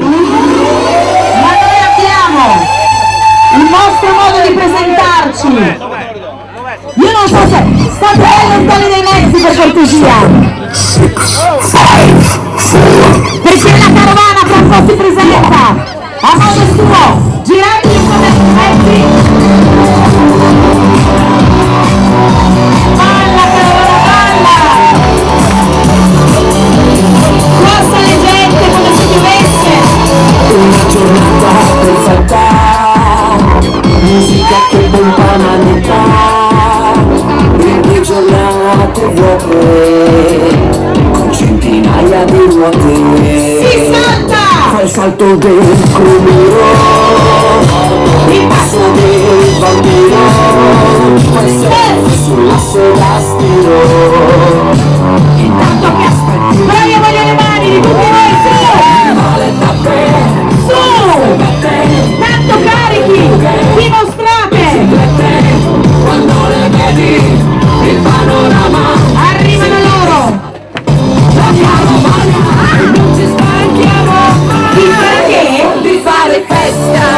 Ma noi abbiamo il nostro modo di presentarci. Io non so se state lontani dai mezzi, per cortesia, perché la carovana fra un po' si presenta a modo suo. Giratevi un po' dai mezzi. Balla carovana, balla. Passa le gente come se piovesse. Una giornata perfetta, musica che pompa l'anità, giornate vuote, con centinaia di ruote. Si salta! Fa il salto del crumiro, il passo del bambino, fa il surf sull'asse da stiro. Intanto che aspetti, bravi a voglio le mani di tutti voi, su! Male da te, Su! Tanto carichi! Dimostrate! quando le vedi il panorama, Arrivano loro! la carovana, non ci stanchiamo Di fare che? di fare festa.